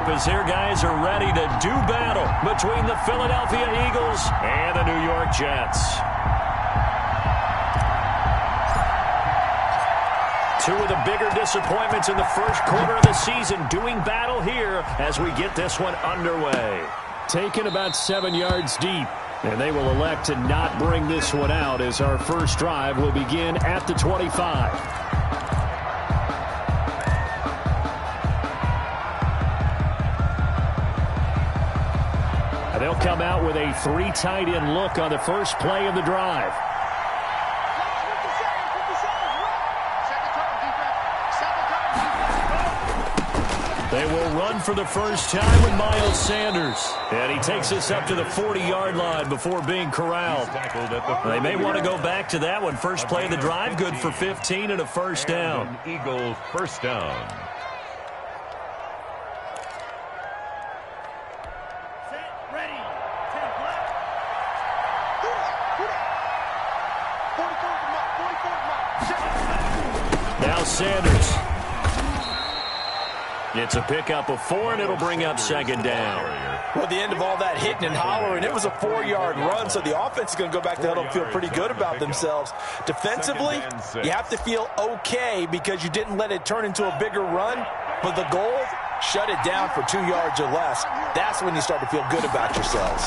as their guys are ready to do battle between the Philadelphia Eagles and the New York Jets. Two of the bigger disappointments in the first quarter of the season doing battle here as we get this one underway. Taken about 7 yards deep, and they will elect to not bring this one out as our first drive will begin at the 25. They'll come out with a 3 tight end look on the first play of the drive. They will run for the first time with Miles Sanders. And he takes us up to the 40-yard line before being corralled. They may want to go back to that one. First play of the drive, good for 15 and a first down. Eagles first down. Now Sanders. It's a pickup of 4, and it'll bring up second down. Well, at the end of all that hitting and hollering, it was a 4-yard run, so the offense is going to go back to the huddle and feel pretty good about themselves. Defensively, you have to feel okay because you didn't let it turn into a bigger run, but the goal, shut it down for 2 yards or less. That's when you start to feel good about yourselves.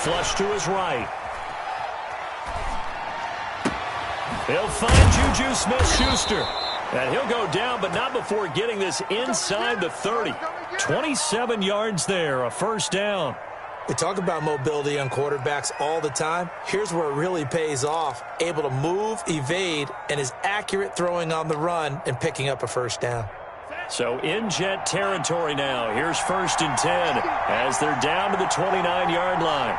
Flush to his right. He'll find Juju Smith-Schuster. And he'll go down, but not before getting this inside the 30. 27 yards there, a first down. We talk about mobility on quarterbacks all the time. Here's where it really pays off. Able to move, evade, and is accurate throwing on the run and picking up a first down. So in Jet territory now. Here's 1st and 10 as they're down to the 29-yard line.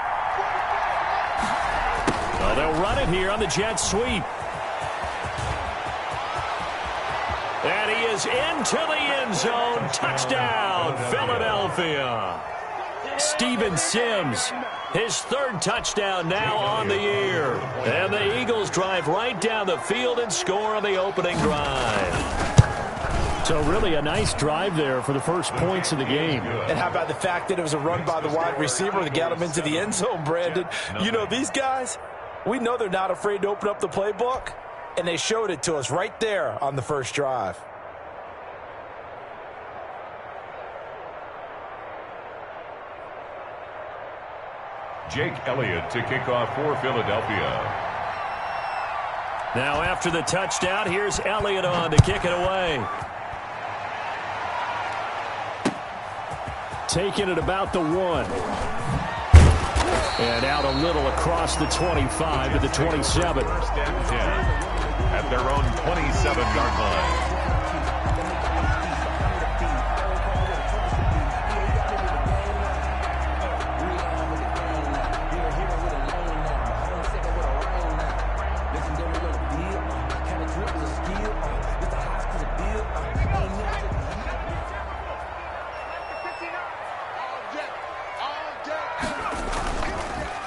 Well, they'll run it here on the Jet sweep. And he is into the end zone. Touchdown, Philadelphia. Steven Sims, his 3rd touchdown now on the year. And the Eagles drive right down the field and score on the opening drive. So really a nice drive there for the first points of the game. And how about the fact that it was a run by the wide receiver that got him into the end zone, Brandon? You know, these guys, we know they're not afraid to open up the playbook. And they showed it to us right there on the first drive. Jake Elliott to kick off for Philadelphia. Now after the touchdown, here's Elliott on to kick it away. Taking it about the 1. And out a little across the 25 to the 27. First and 10. At their own 27-yard line.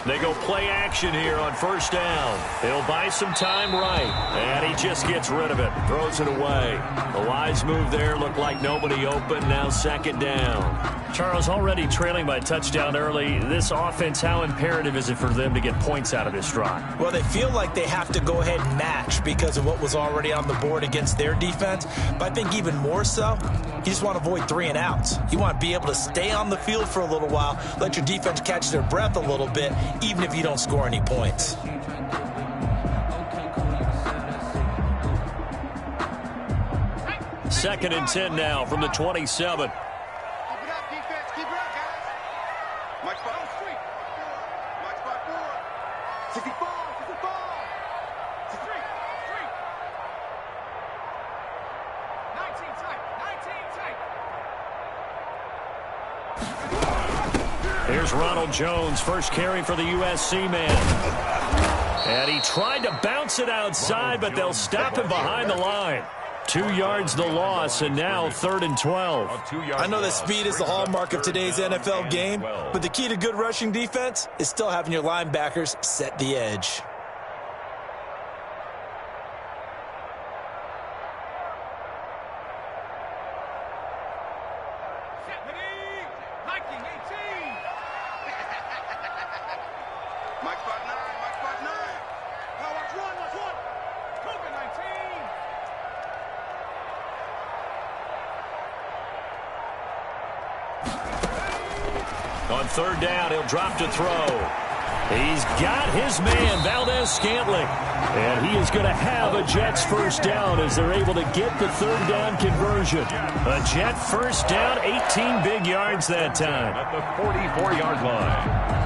They go play action here on first down. He'll buy some time right. And he just gets rid of it. Throws it away. The wise move there. Looked like nobody open. Now second down. Charles, already trailing by a touchdown early. This offense, how imperative is it for them to get points out of this drive? Well, they feel like they have to go ahead and match because of what was already on the board against their defense. But I think even more so, you just want to avoid 3 and outs. You want to be able to stay on the field for a little while, let your defense catch their breath a little bit, even if you don't score any points. Second and 10 now from the 27. Here's Ronald Jones, first carry for the USC man. And he tried to bounce it outside, but they'll stop him behind the line. 2 yards the loss, and now 3rd and 12. I know that speed is the hallmark of today's NFL game, but the key to good rushing defense is still having your linebackers set the edge. On third down, he'll drop to throw. He's got his man, Valdes-Scantling. And he is going to have a Jets first down as they're able to get the third down conversion. A Jet first down, 18 big yards that time. At the 44-yard line.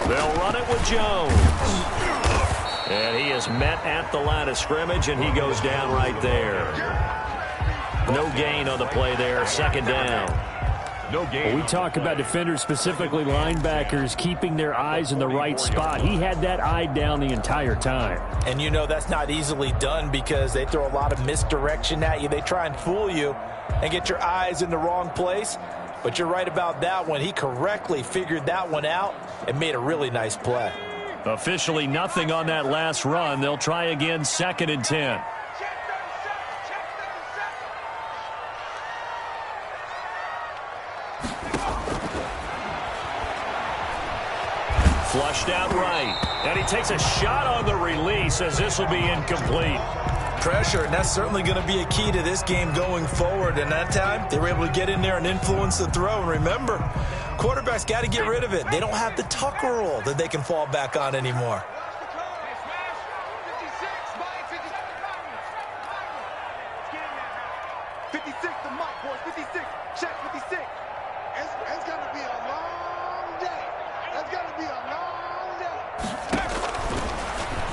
They'll run it with Jones. And he is met at the line of scrimmage, and he goes down right there. No gain on the play there, second down. No gain. We talk about defenders, specifically linebackers, keeping their eyes in the right spot. He had that eye down the entire time. And you know that's not easily done because they throw a lot of misdirection at you. They try and fool you and get your eyes in the wrong place. But you're right about that one. He correctly figured that one out and made a really nice play. Officially nothing on that last run. They'll try again, 2nd and 10. Flushed out right. And he takes a shot on the release as this will be incomplete. Pressure, and that's certainly going to be a key to this game going forward. And that time, they were able to get in there and influence the throw. And remember, quarterbacks got to get rid of it. They don't have the tuck rule that they can fall back on anymore.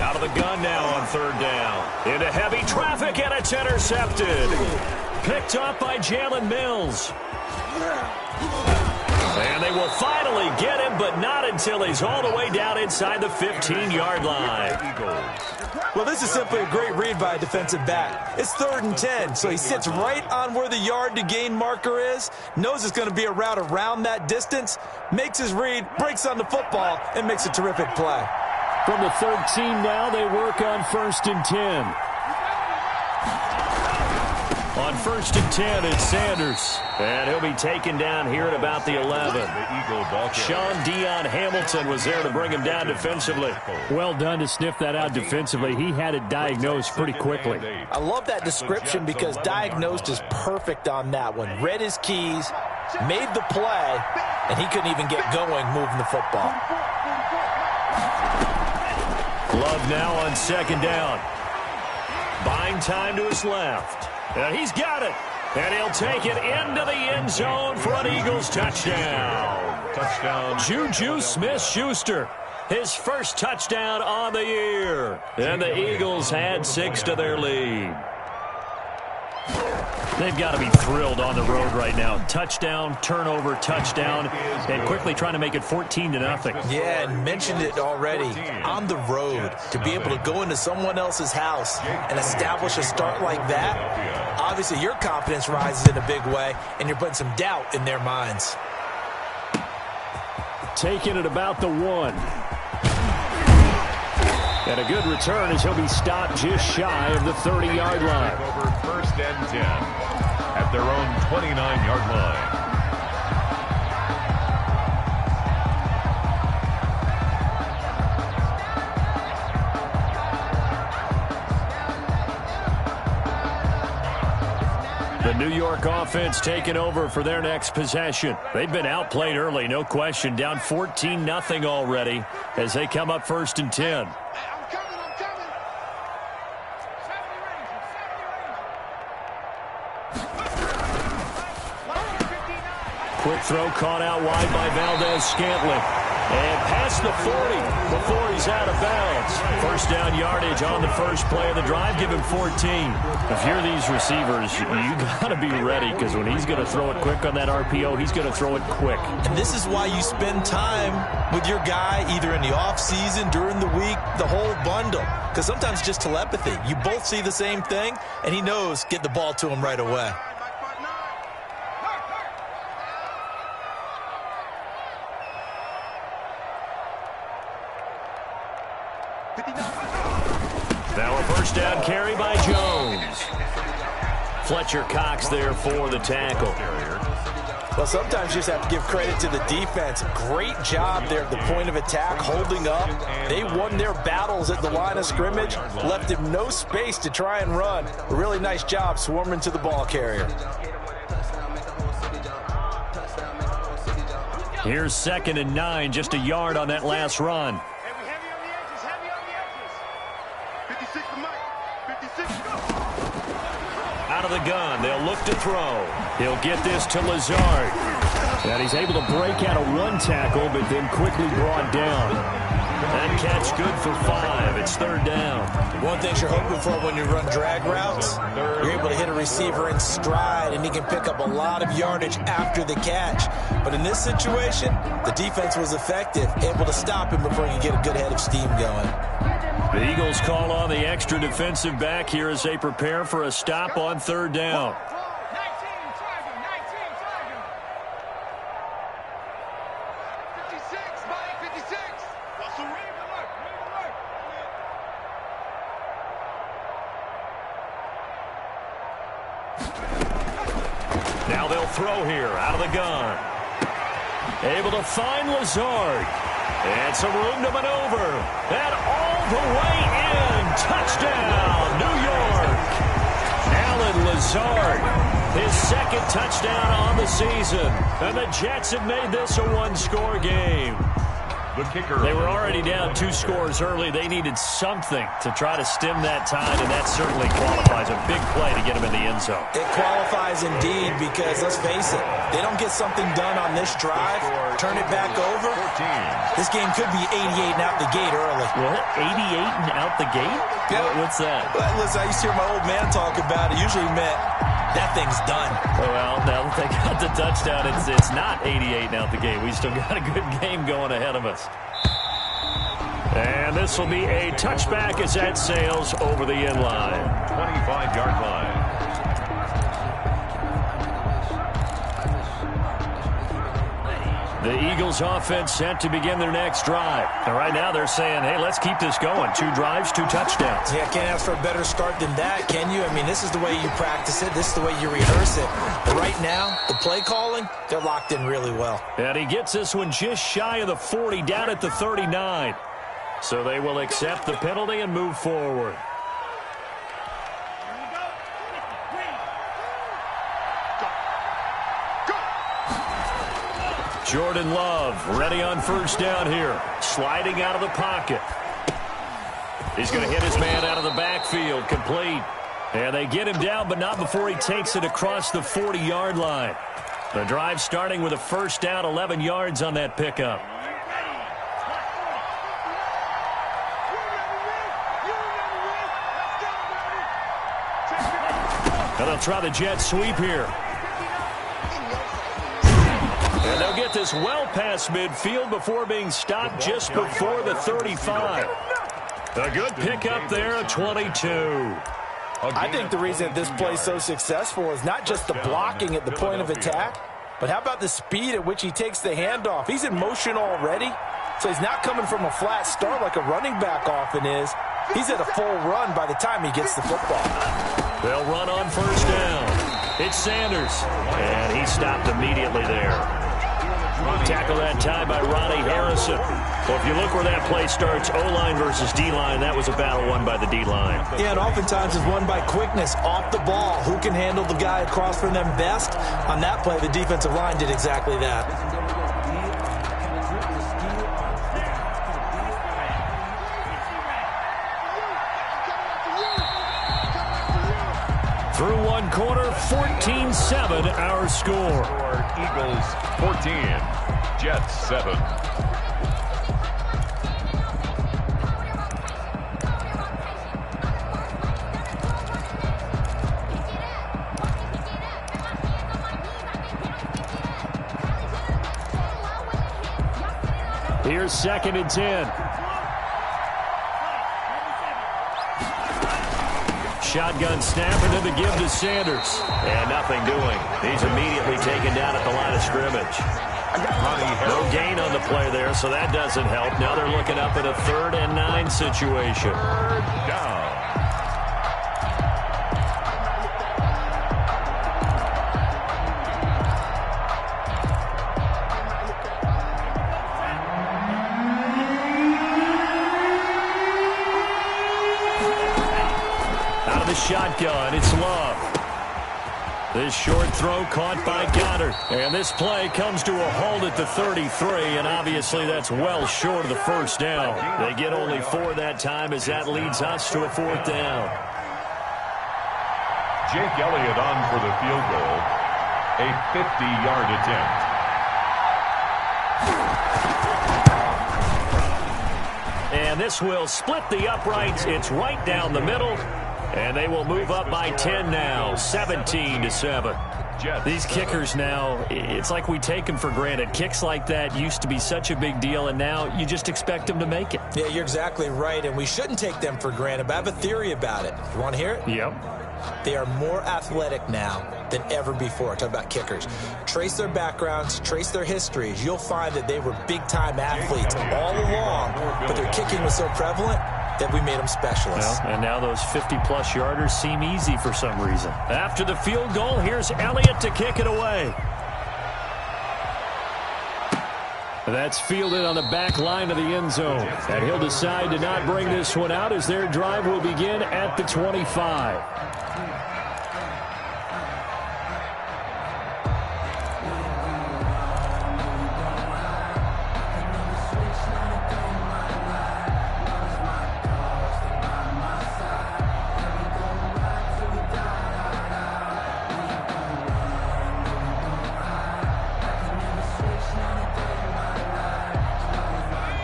Out of the gun now on third down. Into heavy traffic, and it's intercepted. Picked up by Jalen Mills. And they will finally get him, but not until he's all the way down inside the 15-yard line. Well, this is simply a great read by a defensive back. It's 3rd and 10, so he sits right on where the yard-to-gain marker is, knows it's going to be a route around that distance, makes his read, breaks on the football, and makes a terrific play. From the 13 now, they work on 1st and 10. On 1st and 10, it's Sanders. And he'll be taken down here at about the 11. Sean Dion Hamilton was there to bring him down defensively. Well done to sniff that out defensively. He had it diagnosed pretty quickly. I love that description because diagnosed is perfect on that one. Read his keys, made the play, and he couldn't even get going moving the football. Love now on 2nd down. Buying time to his left. And he's got it. And he'll take it into the end zone for an Eagles touchdown. Juju Smith-Schuster, his first touchdown on the year. And the Eagles add 6 to their lead. They've got to be thrilled on the road right now. Touchdown, turnover, touchdown, and quickly trying to make it 14-0. Yeah, and mentioned it already. On the road, to be able to go into someone else's house and establish a start like that, obviously your confidence rises in a big way, and you're putting some doubt in their minds. Taking it about the 1. And a good return as he'll be stopped just shy of the 30-yard line. Over 1st and 10 at their own 29-yard line. The New York offense taking over for their next possession. They've been outplayed early, no question. Down 14-0 already as they come up 1st and 10. Quick throw caught out wide by Valdes-Scantling. And past the 40 before he's out of bounds. First down yardage on the first play of the drive. Give him 14. If you're these receivers, you got to be ready because when he's going to throw it quick on that RPO, he's going to throw it quick. And this is why you spend time with your guy either in the offseason, during the week, the whole bundle. Because sometimes just telepathy. You both see the same thing, and he knows get the ball to him right away. Now a first down carry by Jones. Fletcher Cox there for the tackle. Well, sometimes you just have to give credit to the defense. Great job there at the point of attack, holding up. They won their battles at the line of scrimmage, left him no space to try and run. A really nice job swarming to the ball carrier. Here's 2nd and 9, just a yard on that last run. Out of the gun, they'll look to throw. He'll get this to Lazard. And he's able to break out of one tackle, but then quickly brought down. That catch good for 5. It's 3rd down. One thing you're hoping for when you run drag routes, you're able to hit a receiver in stride, and he can pick up a lot of yardage after the catch. But in this situation, the defense was effective, able to stop him before he could get a good head of steam going. The Eagles call on the extra defensive back here as they prepare for a stop on 3rd down. Now they'll throw here out of the gun. Able to find Lazard. And some room to maneuver. And all the way in. Touchdown, New York. Allen Lazard, his 2nd touchdown on the season. And the Jets have made this a one-score game. The kicker. They were already down 2 scores early. They needed something to try to stem that tide, and that certainly qualifies. A big play to get them in the end zone. It qualifies indeed because, let's face it, they don't get something done on this drive, turn it back over. This game could be 88 and out the gate early. What? 88 and out the gate? Yeah. What's that? Well, listen, I used to hear my old man talk about it. Usually meant that thing's done. Well, now that they got the touchdown, it's not 88 and out the gate. We still got a good game going ahead of us. And this will be a touchback as that sails over the end line. 25-yard line. The Eagles offense set to begin their next drive. And right now they're saying, hey, let's keep this going. 2 drives, 2 touchdowns. Yeah, can't ask for a better start than that, can you? I mean, this is the way you practice it. This is the way you rehearse it. But right now, the play calling, they're locked in really well. And he gets this one just shy of the 40, down at the 39. So they will accept the penalty and move forward. Jordan Love ready on first down here. Sliding out of the pocket. He's going to hit his man out of the backfield. Complete. And they get him down, but not before he takes it across the 40-yard line. The drive starting with a first down, 11 yards on that pickup. And they'll try the jet sweep here. And they'll get this well past midfield before being stopped just before the 35. A good pickup there at 22. I think the reason this play is so successful is not just the blocking at the point of attack, but how about the speed at which he takes the handoff? He's in motion already, so he's not coming from a flat start like a running back often is. He's at a full run by the time he gets the football. They'll run on first down. It's Sanders, and he stopped immediately there. Tackle that time by Ronnie Harrison. Well, if you look where that play starts, O-line versus D-line, that was a battle won by the D-line. Yeah, and oftentimes it's won by quickness off the ball. Who can handle the guy across from them best? On that play, the defensive line did exactly that. Through one quarter, 14-7 our score. Eagles 14, Jets 7. Here's 2nd and 10. Shotgun snap and then the give to Sanders. And nothing doing. He's immediately taken down at the line of scrimmage. No gain on the play there, so that doesn't help. Now they're looking up at a 3rd and 9 situation. Down. Shotgun, it's Love. This short throw caught by Goddard. And this play comes to a halt at the 33, and obviously that's well short of the first down. They get only 4 that time as that leads us to a 4th down. Jake Elliott on for the field goal. A 50-yard attempt. And this will split the uprights. It's right down the middle. And they will move up by 10 now, 17-7. These kickers now, it's like we take them for granted. Kicks like that used to be such a big deal, and now you just expect them to make it. Yeah, you're exactly right, and we shouldn't take them for granted, but I have a theory about it. You want to hear it? Yep. They are more athletic now than ever before. Talk about kickers. Trace their backgrounds, trace their histories. You'll find that they were big-time athletes all along, but their kicking was so prevalent that we made them specialists. Well, and now those 50-plus yarders seem easy for some reason. After the field goal, here's Elliott to kick it away. That's fielded on the back line of the end zone. And he'll decide to not bring this one out as their drive will begin at the 25.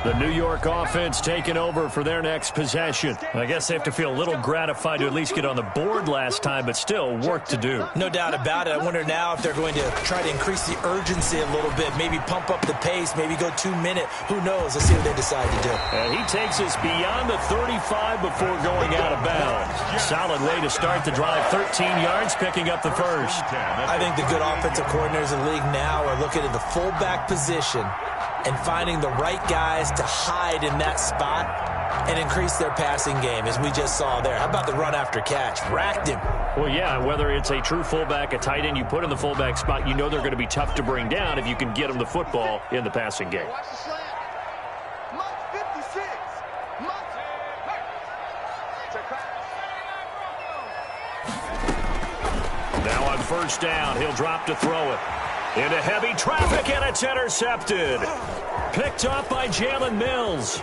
The New York offense taking over for their next possession. I guess they have to feel a little gratified to at least get on the board last time, but still work to do. No doubt about it. I wonder now if they're going to try to increase the urgency a little bit, maybe pump up the pace, maybe go 2-minute. Who knows? Let's see what they decide to do. And he takes us beyond the 35 before going out of bounds. Solid way to start the drive. 13 yards, picking up the first. I think the good offensive coordinators in the league now are looking at the fullback position and finding the right guys to hide in that spot and increase their passing game, as we just saw there. How about the run after catch? Racked him. Well, yeah, whether it's a true fullback, a tight end, you put in the fullback spot, you know they're going to be tough to bring down if you can get them the football in the passing game. Now on first down, he'll drop to throw it. Into heavy traffic, and it's intercepted. Picked up by Jalen Mills.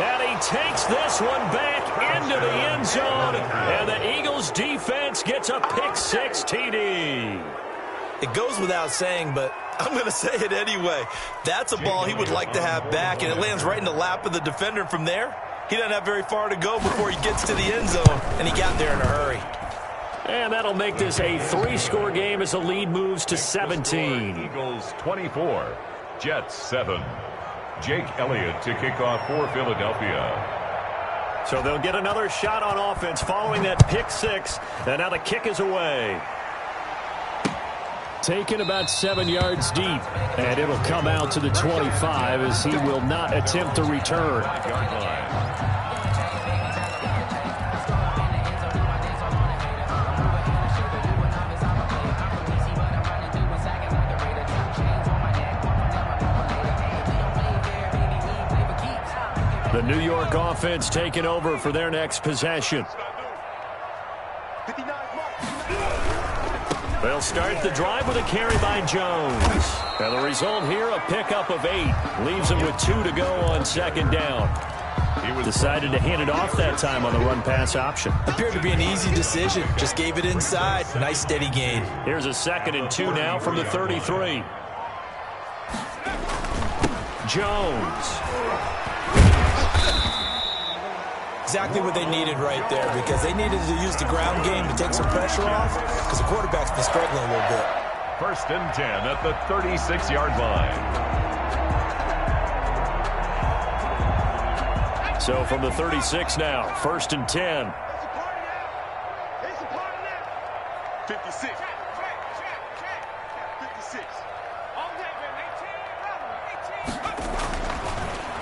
And he takes this one back into the end zone. And the Eagles defense gets a pick-6 TD. It goes without saying, but I'm going to say it anyway. That's a ball he would like to have back, and it lands right in the lap of the defender from there. He doesn't have very far to go before he gets to the end zone, and he got there in a hurry. And that'll make this a 3-score game as the lead moves to 17. Eagles 24, Jets 7. Jake Elliott to kick off for Philadelphia. So they'll get another shot on offense following that pick-6, and now the kick is away. Taken about 7 yards deep, and it'll come out to the 25 as he will not attempt to return. The New York offense taking over for their next possession. They'll start the drive with a carry by Jones. And the result here, a pickup of 8. Leaves them with 2 to go on second down. Decided to hand it off that time on the run-pass option. Appeared to be an easy decision. Just gave it inside. Nice steady gain. Here's a 2nd and 2 now from the 33. Jones. Exactly what they needed right there, because they needed to use the ground game to take some pressure off, because the quarterback's been struggling a little bit. 1st and 10 at the 36-yard line. So from the 36 now, 1st and 10. 56. 56.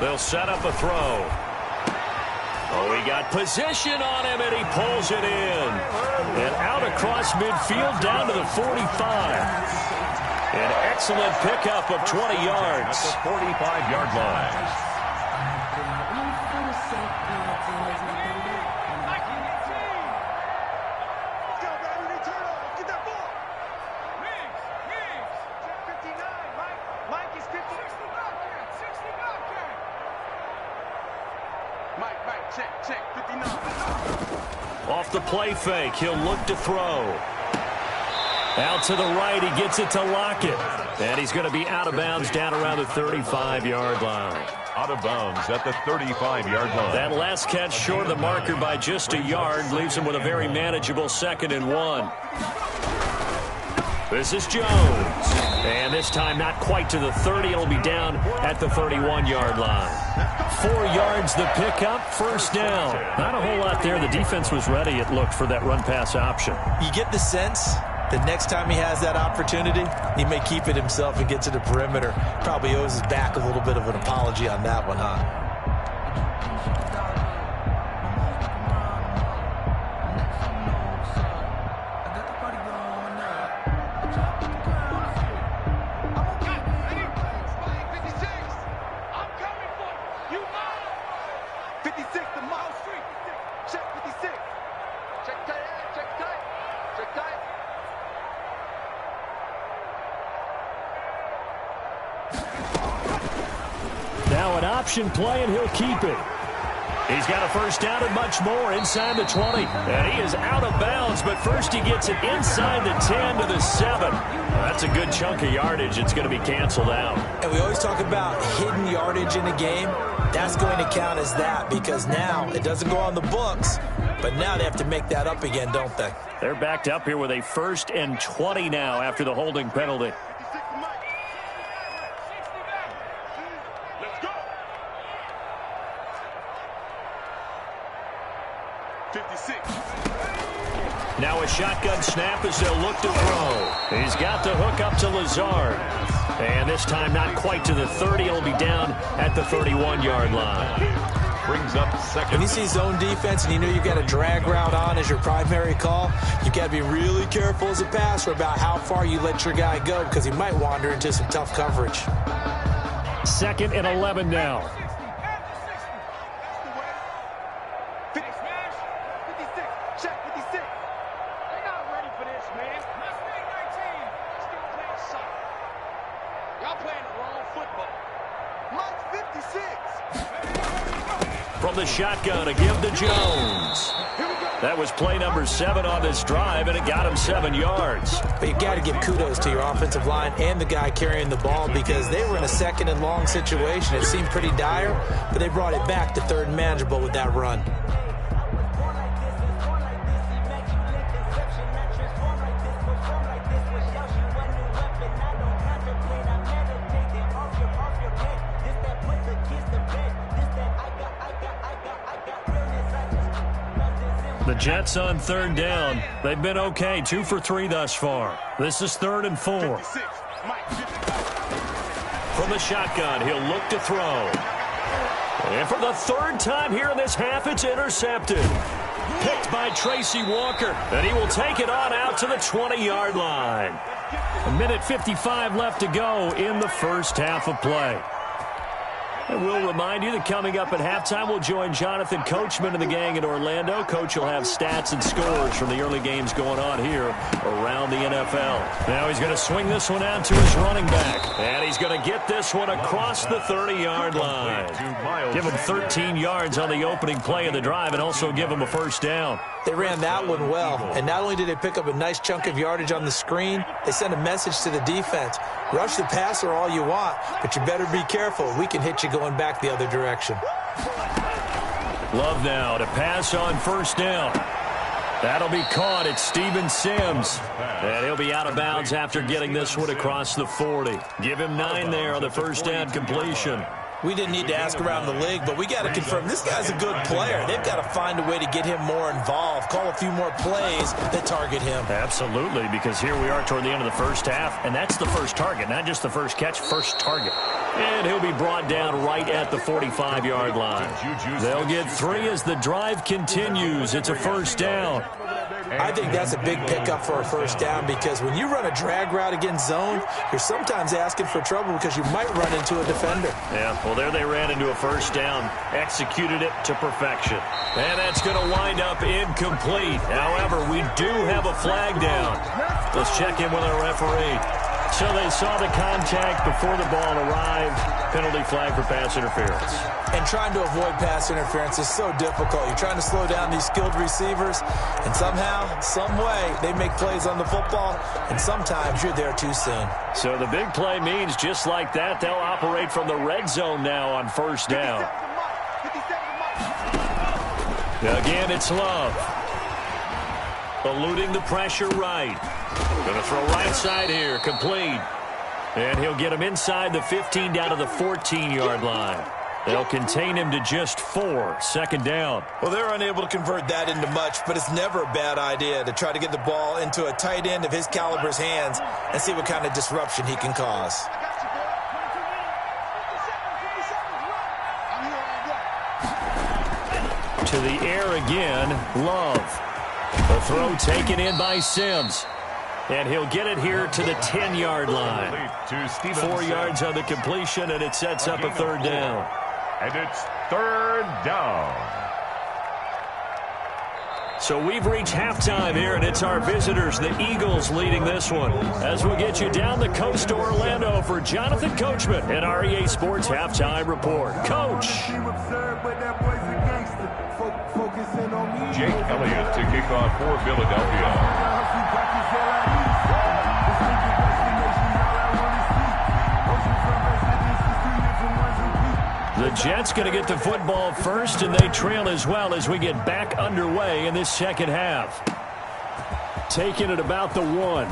They'll set up a throw. Oh, he got position on him, and he pulls it in. And out across midfield down to the 45. An excellent pickup of 20 yards. At the 45-yard line. Off the play fake, he'll look to throw. Out to the right, he gets it to Lockett. And he's going to be out of bounds down around the 35-yard line. Out of bounds at the 35-yard line. That last catch short of the marker by just a yard leaves him with a very manageable 2nd and 1. This is Jones. And this time not quite to the 30. It'll be down at the 31-yard line. 4 yards the pickup, 1st down. Not a whole lot there. The defense was ready, it looked, for that run-pass option. You get the sense that next time he has that opportunity, he may keep it himself and get to the perimeter. Probably owes his back a little bit of an apology on that one, huh? Now an option play, and he'll keep it. He's got a 1st down and much more inside the 20. And he is out of bounds, but first he gets it inside the 10 to the 7. That's a good chunk of yardage. It's going to be canceled out. And we always talk about hidden yardage in a game. That's going to count as that, because now it doesn't go on the books, but now they have to make that up again, don't they? They're backed up here with a 1st and 20 now after the holding penalty. Now a shotgun snap as they'll look to throw. He's got the hook up to Lazard. And this time not quite to the 30. It'll be down at the 31-yard line. Brings up 2nd. When you see zone defense and you know you've got a drag route on as your primary call, you've got to be really careful as a passer about how far you let your guy go, because he might wander into some tough coverage. 2nd and 11 now. From the shotgun, a give to Jones. That was play number 7 on this drive, and it got him 7 yards. But you've got to give kudos to your offensive line and the guy carrying the ball, because they were in a 2nd and long situation. It seemed pretty dire, but they brought it back to 3rd and manageable with that run. The Jets on 3rd down. They've been okay, 2 for 3 thus far. This is 3rd and 4. From the shotgun, he'll look to throw. And for the 3rd time here in this half, it's intercepted. Picked by Tracy Walker, and he will take it on out to the 20-yard line. 1:55 left to go in the first half of play. And we'll remind you that coming up at halftime, we'll join Jonathan Coachman and the gang in Orlando. Coach will have stats and scores from the early games going on here around the NFL. Now he's going to swing this one out to his running back. And he's going to get this one across the 30-yard line. Give him 13 yards on the opening play of the drive and also give him a first down. They ran that one well, and not only did they pick up a nice chunk of yardage on the screen, they sent a message to the defense. Rush the passer all you want, but you better be careful. We can hit you going back the other direction. Love now to pass on first down. That'll be caught at Steven Sims. And he'll be out of bounds after getting this one across the 40. Give him 9 there on the first down completion. We didn't need to ask around the league, but we got to confirm this guy's a good player. They've got to find a way to get him more involved, call a few more plays that target him. Absolutely, because here we are toward the end of the first half, and that's the first target, not just the first catch, first target. And he'll be brought down right at the 45-yard line. They'll get 3 as the drive continues. It's a first down. I think that's a big pickup for a first down because when you run a drag route against zone, you're sometimes asking for trouble because you might run into a defender. Yeah, well, there they ran into a first down, executed it to perfection. And that's going to wind up incomplete. However, we do have a flag down. Let's check in with our referee. So they saw the contact before the ball arrived. Penalty flag for pass interference. And trying to avoid pass interference is so difficult. You're trying to slow down these skilled receivers, and somehow, some way, they make plays on the football, and sometimes you're there too soon. So the big play means just like that, they'll operate from the red zone now on first down. Again, it's Love. Eluding the pressure right. Going to throw right side here, complete. And he'll get him inside the 15 down to the 14-yard line. They'll contain him to just 4, second down. Well, they're unable to convert that into much, but it's never a bad idea to try to get the ball into a tight end of his caliber's hands and see what kind of disruption he can cause. To the air again, Love. The throw taken in by Sims. And he'll get it here to the 10-yard line. 4 yards on the completion, and it sets up a third down. And it's third down. So we've reached halftime here, and it's our visitors, the Eagles, leading this one. As we'll get you down the coast to Orlando for Jonathan Coachman and our EA Sports Halftime Report. Coach. Jake Elliott to kick off for Philadelphia. The Jets going to get the football first, and they trail as well as we get back underway in this second half. Taking it about the 1.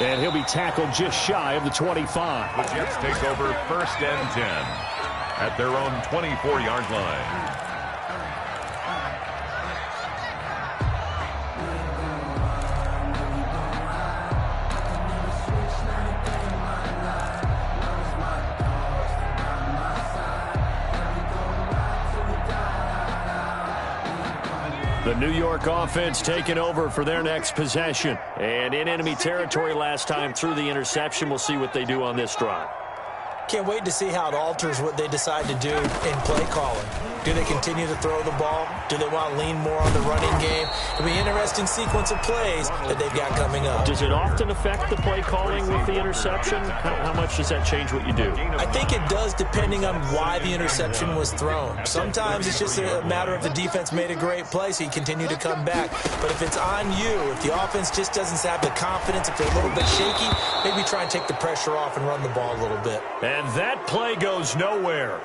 And he'll be tackled just shy of the 25. The Jets take over first and 10 at their own 24-yard line. The New York offense taking over for their next possession. And in enemy territory last time through the interception. We'll see what they do on this drive. Can't wait to see how it alters what they decide to do in play calling. Do they continue to throw the ball? Do they want to lean more on the running game? It'll be an interesting sequence of plays that they've got coming up. Does it often affect the play calling with the interception? How much does that change what you do? I think it does depending on why the interception was thrown. Sometimes it's just a matter of the defense made a great play, so you continue to come back. But if it's on you, if the offense just doesn't have the confidence, if they're a little bit shaky, maybe try and take the pressure off and run the ball a little bit. And that play goes nowhere.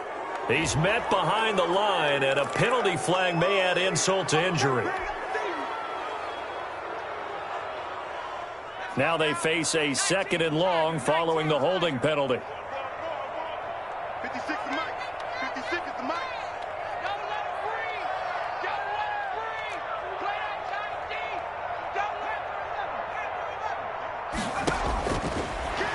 He's met behind the line, and a penalty flag may add insult to injury. Now they face a second and long following the holding penalty. 56 is Mike. 56 is the Mike. Don't let him free. Don't let him free. Play that tight D. Don't let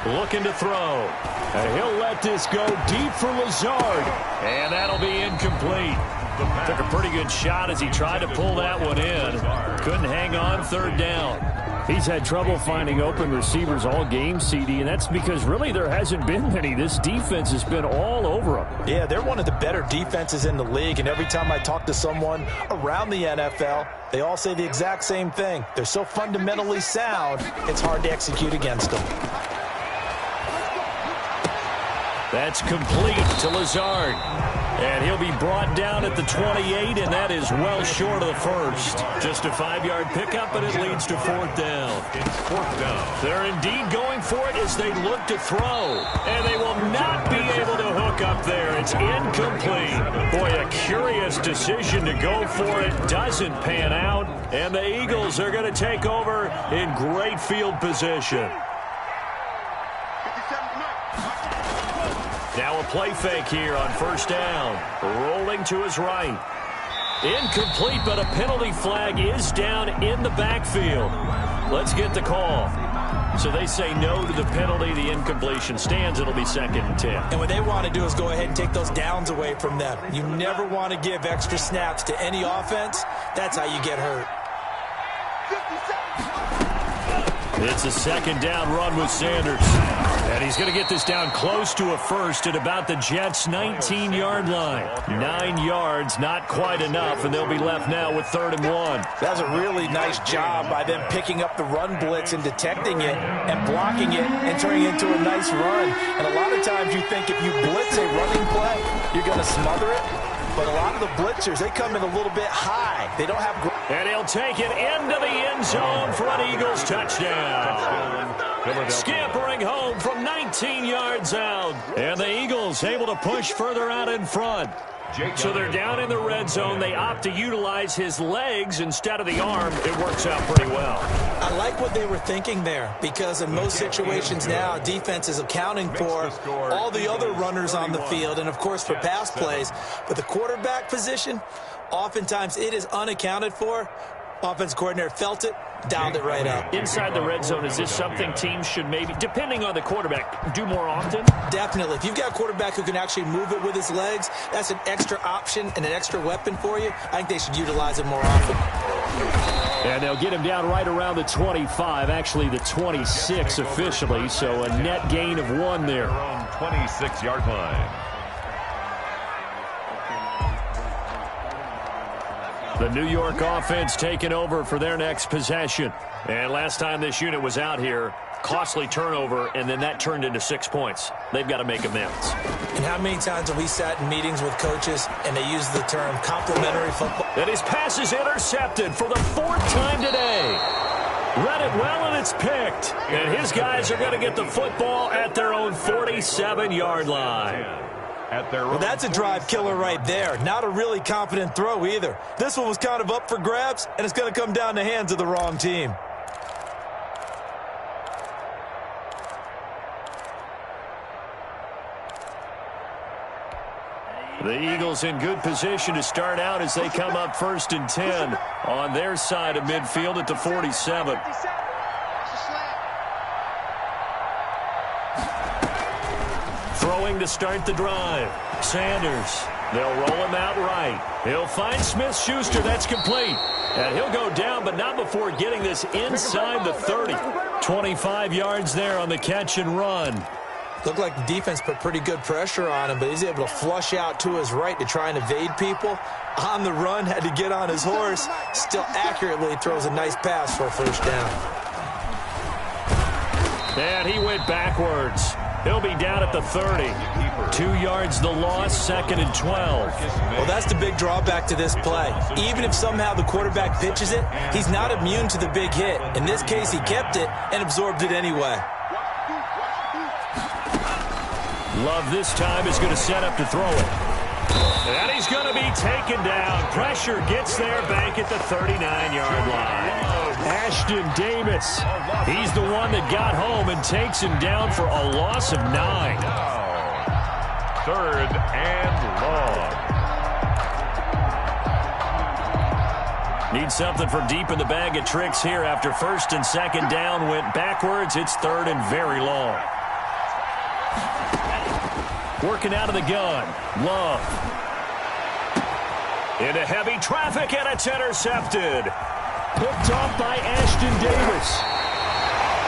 him. Looking to throw. And he'll let this go deep for Lazard. And that'll be incomplete. Took a pretty good shot as he tried to pull that one in. Couldn't hang on third down. He's had trouble finding open receivers all game, CD, and that's because really there hasn't been many. This defense has been all over him. Yeah, they're one of the better defenses in the league, and every time I talk to someone around the NFL, they all say the exact same thing. They're so fundamentally sound, it's hard to execute against them. That's complete to Lazard. And he'll be brought down at the 28, and that is well short of the first. Just a 5-yard pickup, and it leads to fourth down. It's fourth down. They're indeed going for it as they look to throw. And they will not be able to hook up there. It's incomplete. Boy, a curious decision to go for it. Doesn't pan out. And the Eagles are going to take over in great field position. Now a play fake here on first down. Rolling to his right. Incomplete, but a penalty flag is down in the backfield. Let's get the call. So they say no to the penalty. The incompletion stands. It'll be 2nd and 10. And what they want to do is go ahead and take those downs away from them. You never want to give extra snaps to any offense. That's how you get hurt. It's a 2nd down run with Sanders. And he's going to get this down close to a first at about the Jets' 19-yard line. 9 yards, not quite enough, and they'll be left now with 3rd and 1. That's a really nice job by them picking up the run blitz and detecting it and blocking it and turning it into a nice run. And a lot of times you think if you blitz a running play, you're going to smother it. But a lot of the blitzers, they come in a little bit high. They don't have... And he'll take it into the end zone for an Eagles touchdown. Scampering home from 19 yards out. And the Eagles able to push further out in front. So they're down in the red zone. They opt to utilize his legs instead of the arm. It works out pretty well. I like what they were thinking there, because in most situations now, defense is accounting for all the other runners on the field and, of course, for pass plays. But the quarterback position, oftentimes it is unaccounted for. Offense coordinator felt it, dialed it right up. Inside the red zone, is this something teams should maybe, depending on the quarterback, do more often? Definitely. If you've got a quarterback who can actually move it with his legs, that's an extra option and an extra weapon for you. I think they should utilize it more often. And they'll get him down right around the 25, actually the 26 officially, so a net gain of 1 there. 26-yard line. The New York offense taking over for their next possession. And last time this unit was out here, costly turnover, and then that turned into 6 points. They've got to make amends. And how many times have we sat in meetings with coaches and they use the term complementary football? And his pass is intercepted for the 4th time today. Read it well, and it's picked. And his guys are going to get the football at their own 47-yard line. Well, that's a drive killer right there. Not a really confident throw either. This one was kind of up for grabs, and it's going to come down the hands of the wrong team. The Eagles in good position to start out as they come up 1st and 10 on their side of midfield at the 47. Throwing to start the drive. Sanders. They'll roll him out right. He'll find Smith-Schuster. That's complete. And he'll go down, but not before getting this inside the 30. 25 yards there on the catch and run. Looked like the defense put pretty good pressure on him, but he's able to flush out to his right to try and evade people. On the run, had to get on his horse. Still accurately throws a nice pass for a first down. And he went backwards. He'll be down at the 30. 2 yards the loss, 2nd and 12. Well, that's the big drawback to this play. Even if somehow the quarterback pitches it, he's not immune to the big hit. In this case, he kept it and absorbed it anyway. Love this time is going to set up to throw it. And he's going to be taken down. Pressure gets there back at the 39-yard line. Ashton Davis. He's the one that got home and takes him down for a loss of 9. 3rd and long. Need something from deep in the bag of tricks here after 1st and 2nd down went backwards. It's 3rd and very long. Working out of the gun. Love. Into heavy traffic, and it's intercepted. Picked off by Ashton Davis.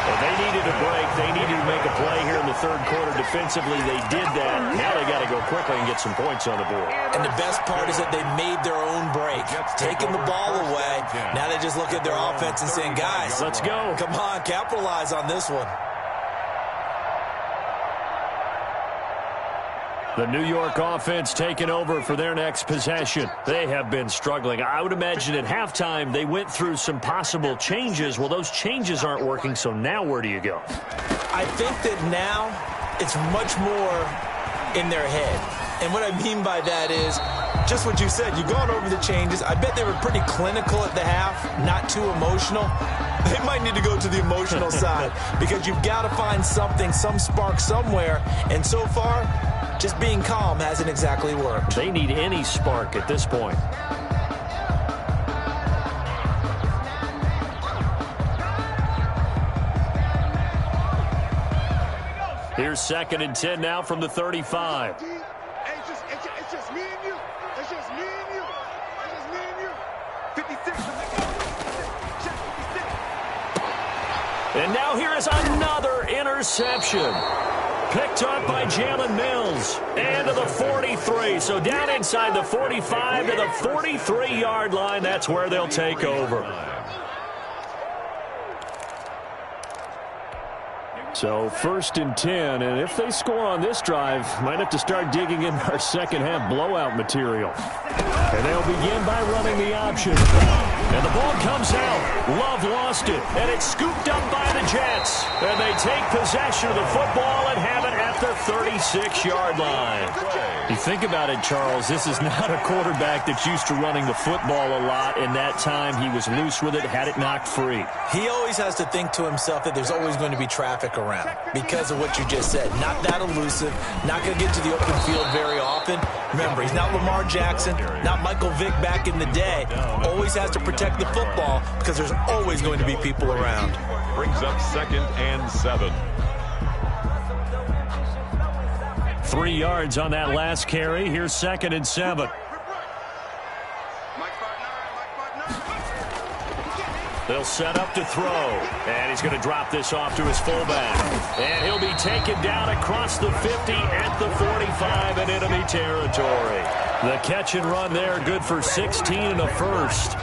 Well, they needed a break. They needed to make a play here in the third quarter. Defensively, they did that. Now they got to go quickly and get some points on the board. And the best part is that they made their own break. Taking the ball away. Now they just look at their offense and saying, guys, let's go. Come on, capitalize on this one. The New York offense taking over for their next possession. They have been struggling. I would imagine at halftime they went through some possible changes. Well, those changes aren't working, so now where do you go? I think that now it's much more in their head. And what I mean by that is just what you said. You've gone over the changes. I bet they were pretty clinical at the half, not too emotional. They might need to go to the emotional side because you've got to find something, some spark somewhere. And so far, just being calm hasn't exactly worked. They need any spark at this point. Here's 2nd and 10 now from the 35. It's just me and you. It's just me and you. It's just me and you. 56. And now here is another interception. Picked up by Jalen Mills. And to the 43. So down inside the 45 to the 43-yard line. That's where they'll take over. So 1st and 10. And if they score on this drive, might have to start digging in our second-half blowout material. And they'll begin by running the option. And the ball comes out. Love lost it. And it's scooped up by the Jets. And they take possession of the football and have it at the 36-yard line. You think about it, Charles, this is not a quarterback that's used to running the football a lot. In that time, he was loose with it, had it knocked free. He always has to think to himself that there's always going to be traffic around because of what you just said. Not that elusive, not going to get to the open field very often. Remember, he's not Lamar Jackson, not Michael Vick back in the day. Always has to protect the football because there's always going to be people around. Brings up 2nd and 7. 3 yards on that last carry. Here's 2nd and 7. They'll set up to throw. And he's going to drop this off to his fullback. And he'll be taken down across the 50 at the 45 in enemy territory. The catch and run there, good for 16 and a first.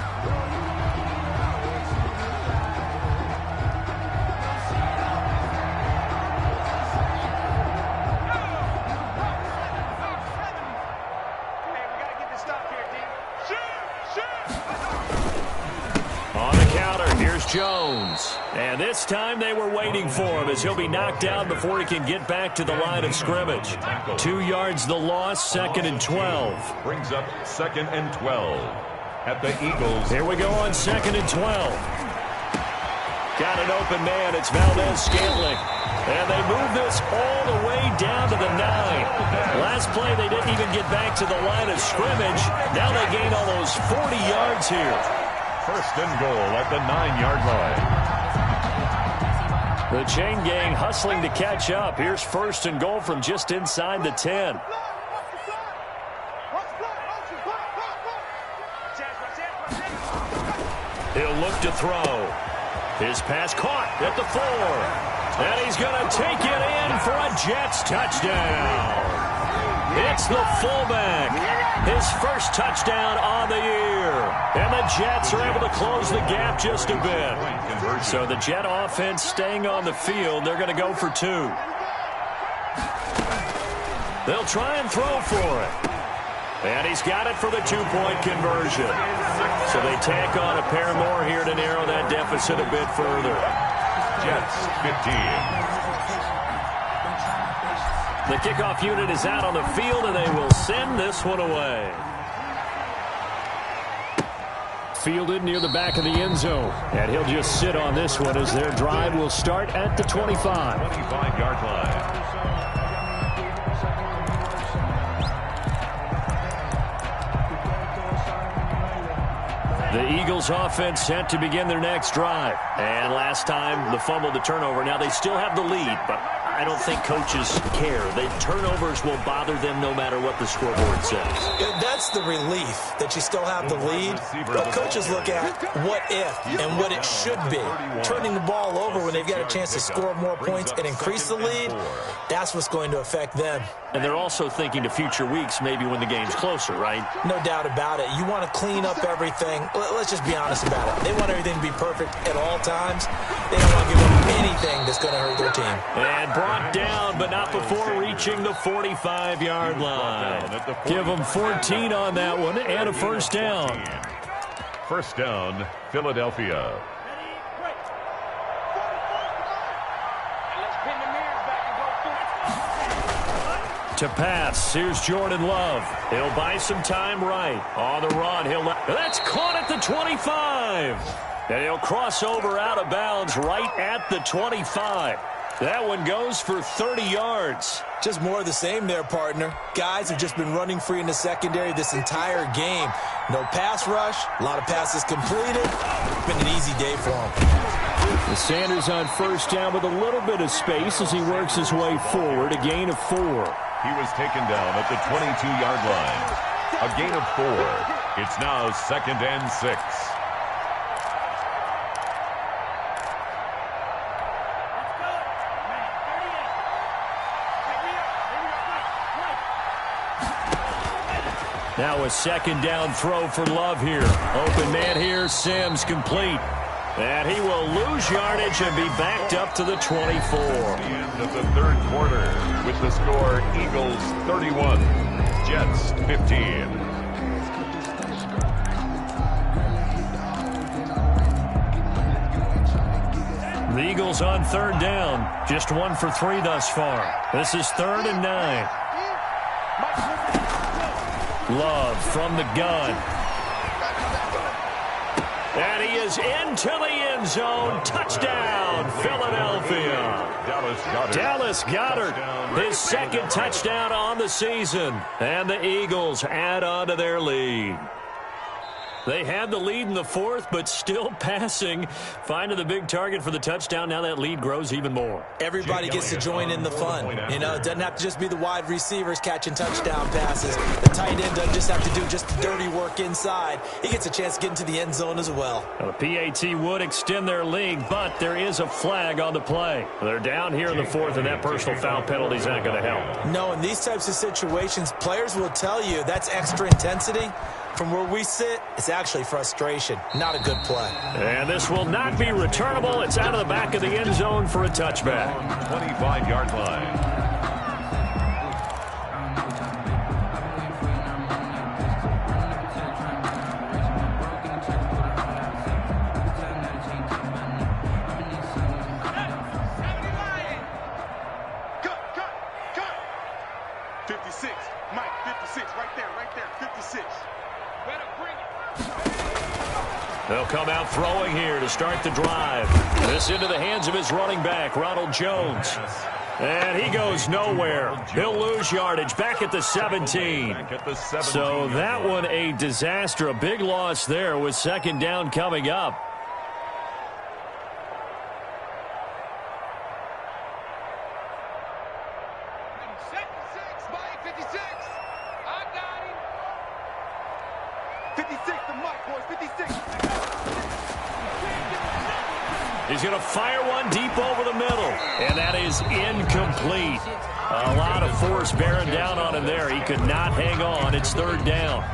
Jones. And this time they were waiting for him as he'll be knocked down before he can get back to the line of scrimmage. 2 yards the loss, 2nd and 12. Brings up 2nd and 12 at the Eagles. Here we go on 2nd and 12. Got an open man. It's Valdez-Scantling. And they move this all the way down to the 9. Last play, they didn't even get back to the line of scrimmage. Now they gain almost 40 yards here. 1st and goal at the 9-yard line. The chain gang hustling to catch up. Here's 1st and goal from just inside the 10. He'll look to throw. His pass caught at the 4. And he's going to take it in for a Jets touchdown. It's the fullback. His first touchdown on the year. And the Jets are able to close the gap just a bit. So the Jet offense staying on the field. They're going to go for 2. They'll try and throw for it. And he's got it for the 2-point conversion. So they tack on a pair more here to narrow that deficit a bit further. Jets 15. The kickoff unit is out on the field, and they will send this one away. Fielded near the back of the end zone. And he'll just sit on this one as their drive will start at the 25. 25-yard line. The Eagles offense set to begin their next drive. And last time, the fumble, the turnover. Now they still have the lead, but I don't think coaches care. Turnovers will bother them no matter what the scoreboard says. That's the relief that you still have the lead. But coaches look at what if and what it should be. Turning the ball over when they've got a chance to score more points and increase the lead, that's what's going to affect them. And they're also thinking to future weeks, maybe when the game's closer, right? No doubt about it. You want to clean up everything. Let's just be honest about it. They want everything to be perfect at all times. They don't want to give up anything that's going to hurt their team. And brought down, but not before reaching the 45-yard line. Give them 14 on that one and a first down. First down, Philadelphia. To pass, here's Jordan Love. He'll buy some time right. On the run, that's caught at the 25. And he'll cross over out of bounds right at the 25. That one goes for 30 yards. Just more of the same there, partner. Guys have just been running free in the secondary this entire game. No pass rush, a lot of passes completed. It's been an easy day for them. Sanders on first down with a little bit of space as he works his way forward, a gain of 4. He was taken down at the 22-yard line. A gain of 4. It's now 2nd and 6. Now a second down throw for Love here. Open man here, Sims complete. And he will lose yardage and be backed up to the 24. The end of the third quarter with the score Eagles 31, Jets 15. The Eagles on third down. Just 1 for 3 thus far. This is 3rd and 9. Love from the gun. And he is into the end zone. Touchdown, Philadelphia. Dallas Goedert, his second touchdown on the season. And the Eagles add on to their lead. They had the lead in the 4th, but still passing. Finding the big target for the touchdown. Now that lead grows even more. Everybody gets to join in the fun. You know, it doesn't have to just be the wide receivers catching touchdown passes. The tight end doesn't just have to do just the dirty work inside. He gets a chance to get into the end zone as well. The PAT would extend their lead, but there is a flag on the play. They're down here in the 4th, and that personal foul penalty is not going to help. No, in these types of situations, players will tell you that's extra intensity. From where we sit, it's actually frustration. Not a good play. And this will not be returnable. It's out of the back of the end zone for a touchback. 25-yard line. They'll come out throwing here to start the drive. This into the hands of his running back, Ronald Jones. And he goes nowhere. He'll lose yardage back at the 17. So that one a disaster. A big loss there with second down coming up. He's going to fire one deep over the middle, and that is incomplete. A lot of force bearing down on him there. He could not hang on. It's third down.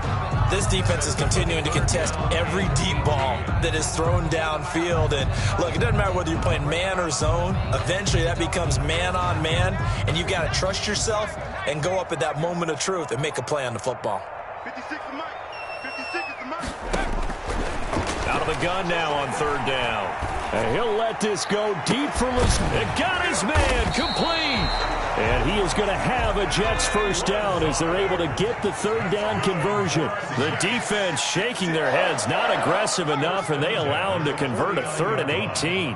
This defense is continuing to contest every deep ball that is thrown downfield. And, look, it doesn't matter whether you're playing man or zone. Eventually that becomes man on man, and you've got to trust yourself and go up at that moment of truth and make a play on the football. 56 is Mike. 56 is the Mike. Out of the gun now on third down. And he'll let this go deep for Lisman. It got his man complete. And he is going to have a Jets first down as they're able to get the third down conversion. The defense shaking their heads, not aggressive enough, and they allow him to convert a 3rd and 18.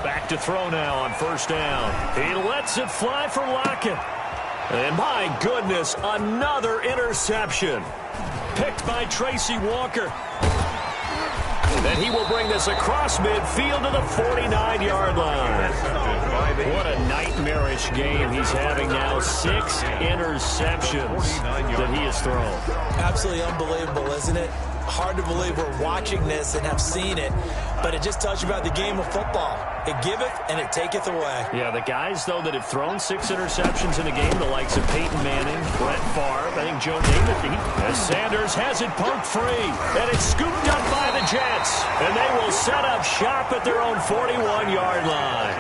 Back to throw now on first down. He lets it fly for Lockett. And my goodness, another interception. Picked by Tracy Walker. And he will bring this across midfield to the 49-yard line. What a nightmarish game he's having now. 6 interceptions that he has thrown. Absolutely unbelievable, isn't it? Hard to believe we're watching this and have seen it, but it just tells you about the game of football. It giveth and it taketh away. Yeah, the guys, though, that have thrown 6 interceptions in a game, the likes of Peyton Manning, Brett Favre, I think Joe Namath, as Sanders has it poked free, and it's scooped up by the Jets, and they will set up shop at their own 41-yard line.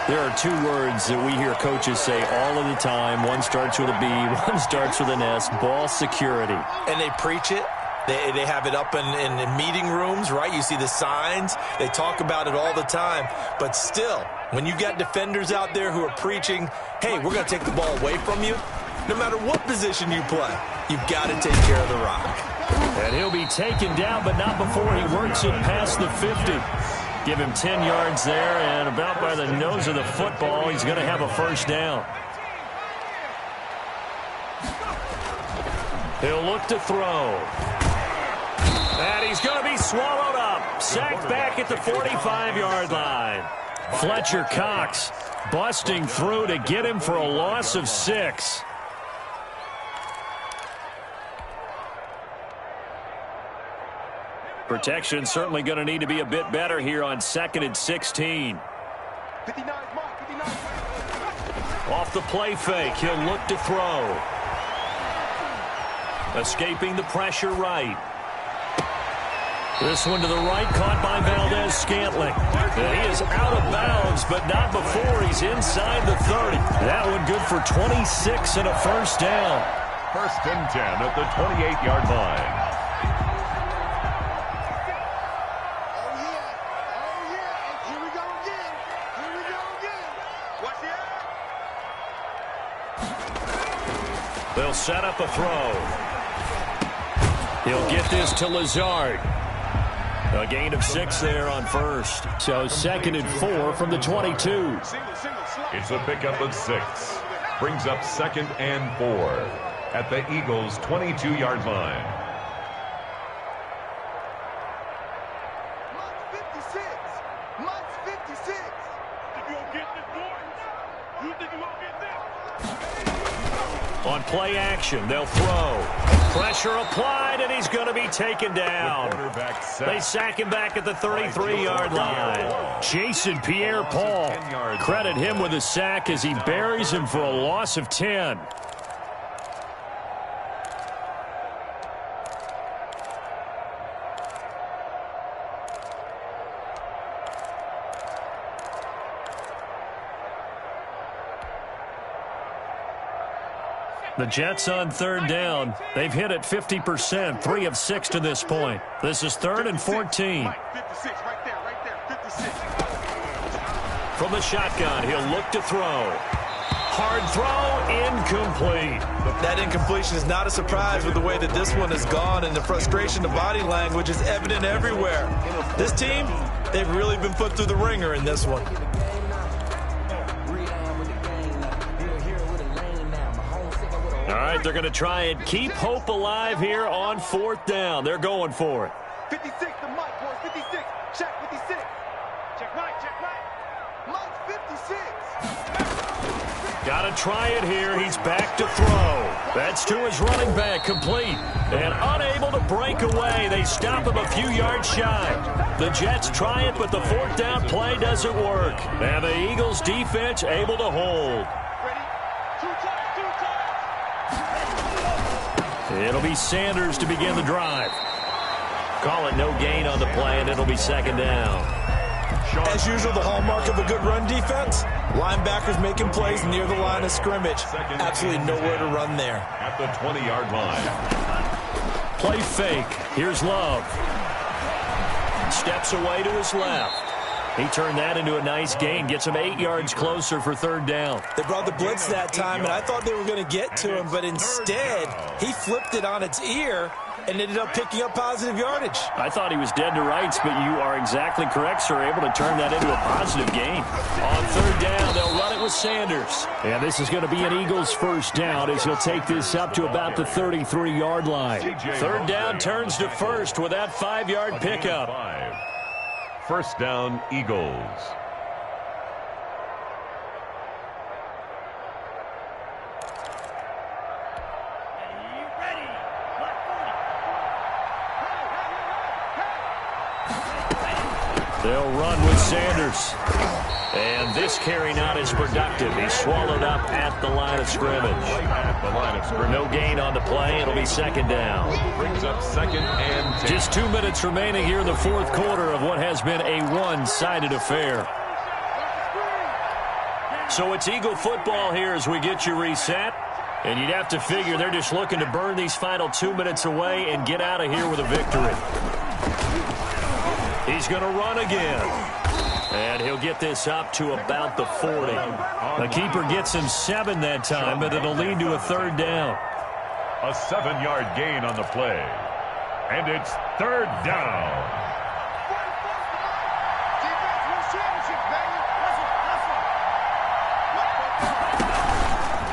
There are 2 words that we hear coaches say all of the time. One starts with a B, one starts with an S, ball security. And they preach it. They have it up in meeting rooms, right? You see the signs. They talk about it all the time. But still, when you got defenders out there who are preaching, hey, we're going to take the ball away from you, no matter what position you play, you've got to take care of the rock. And he'll be taken down, but not before he works it past the 50. Give him 10 yards there, and about by the nose of the football, he's going to have a first down. He'll look to throw. And he's going to be swallowed up. Sacked back at the 45-yard line. Fletcher Cox busting through to get him for a loss of 6. Protection certainly going to need to be a bit better here on 2nd and 16. 59, Off the play fake, he'll look to throw. Escaping the pressure right. This one to the right, caught by Valdez-Scantling. And he is out of bounds, but not before he's inside the 30. That one good for 26 and a first down. 1st and 10 at the 28-yard line. Oh, yeah. Here we go again. Watch the They'll set up a throw. He'll get this to Lazard. A gain of 6 there on first. So 2nd and 4 from the 22. It's a pickup of 6. Brings up 2nd and 4 at the Eagles' 22-yard line. Mike's 56. If you don't get this boy, you think you won't get this? On play action, they'll throw. Pressure applied, and he's going to be taken down. They sack him back at the 33-yard line. Jason Pierre-Paul. Credit him with a sack as he buries him for a loss of 10. The Jets on 3rd down. They've hit it 50%, 3 of 6 to this point. This is 3rd and 14. 56, right there, 56. From the shotgun, he'll look to throw. Hard throw, incomplete. That incompletion is not a surprise with the way that this one has gone, and the frustration of body language is evident everywhere. This team, they've really been put through the ringer in this one. All right, they're going to try and keep hope alive here on 4th down. They're going for it. 56 to Mike, boys. 56. Check 56. Check Mike. Mike's 56. Got to try it here. He's back to throw. That's to his running back, complete. And unable to break away. They stop him a few yards shy. The Jets try it, but the 4th down play doesn't work. And the Eagles defense able to hold. Ready? 2 times. It'll be Sanders to begin the drive. Call it no gain on the play, and it'll be 2nd down. As usual, the hallmark of a good run defense, linebackers making plays near the line of scrimmage. Absolutely nowhere to run there. At the 20-yard line. Play fake. Here's Love. Steps away to his left. He turned that into a nice gain. Gets him 8 yards closer for 3rd down. They brought the blitz that time, and I thought they were going to get to him, but instead, he flipped it on its ear and ended up picking up positive yardage. I thought he was dead to rights, but you are exactly correct, sir. Able to turn that into a positive gain. On third down, they'll run it with Sanders. And this is going to be an Eagles first down as he'll take this up to about the 33-yard line. Third down turns to first with that 5-yard pickup. First down, Eagles. They'll run with Sanders. And this carry not as productive. He's swallowed up at the line of scrimmage. No gain on the play. It'll be second down. Brings up second and 10. Just 2 minutes remaining here in the fourth quarter of what has been a one-sided affair. So it's Eagle football here as we get you reset. And you'd have to figure they're just looking to burn these final 2 minutes away and get out of here with a victory. He's going to run again. And he'll get this up to about the 40. The keeper gets him 7 that time, but it'll lead to a third down. A 7-yard gain on the play. And it's third down.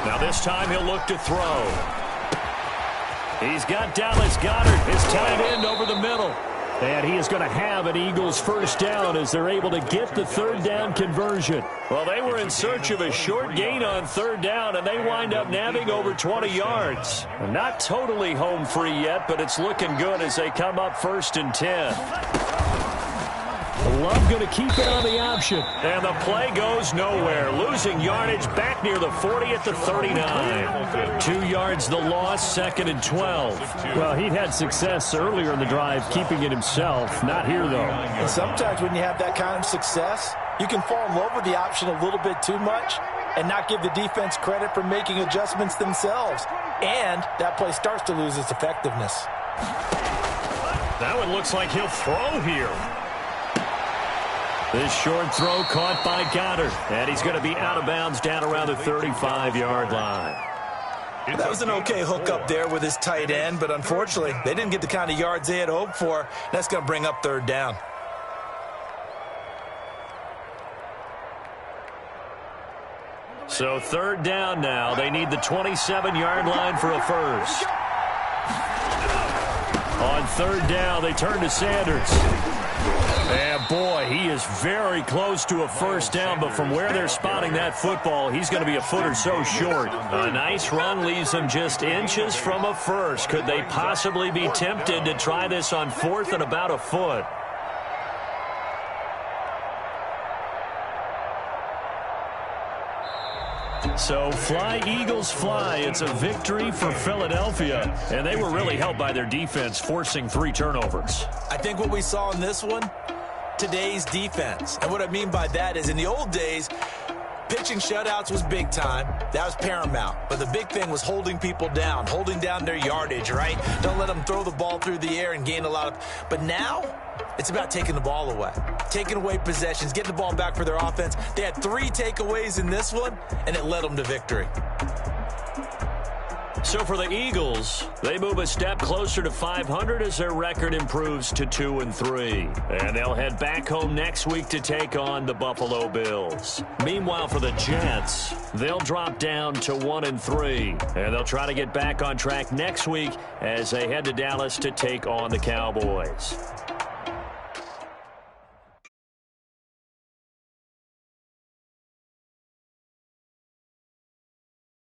Now this time he'll look to throw. He's got Dallas Goedert, his tight end, over the middle. And he is going to have an Eagles first down as they're able to get the third down conversion. Well, they were in search of a short gain on third down, and they wind up nabbing over 20 yards. Not totally home free yet, but it's looking good as they come up first and 10. Love going to keep it on the option. And the play goes nowhere. Losing yardage back near the 40 at the 39. 2 yards the loss, second and 12. Well, he'd had success earlier in the drive keeping it himself. Not here, though. And sometimes when you have that kind of success, you can fall in love with the option a little bit too much and not give the defense credit for making adjustments themselves. And that play starts to lose its effectiveness. That one looks like he'll throw here. This short throw caught by Goedert. And he's going to be out of bounds down around the 35-yard line. That was an okay hook up there with his tight end, but unfortunately, they didn't get the kind of yards they had hoped for. That's going to bring up third down. So third down now. They need the 27-yard line for a first. On third down, they turn to Sanders. And boy, he is very close to a first down, but from where they're spotting that football, he's going to be a foot or so short. A nice run leaves them just inches from a first. Could they possibly be tempted to try this on fourth and about a foot? So fly, Eagles, fly. It's a victory for Philadelphia. And they were really helped by their defense, forcing 3 turnovers. I think what we saw in this one, today's defense. And what I mean by that is in the old days, pitching shutouts was big time. That was paramount. But the big thing was holding people down, holding down their yardage, right? Don't let them throw the ball through the air and gain a lot of... But now, it's about taking the ball away. Taking away possessions, getting the ball back for their offense. They had 3 takeaways in this one, and it led them to victory. So for the Eagles, they move a step closer to 500 as their record improves to 2-3. And they'll head back home next week to take on the Buffalo Bills. Meanwhile, for the Jets, they'll drop down to 1-3. And they'll try to get back on track next week as they head to Dallas to take on the Cowboys.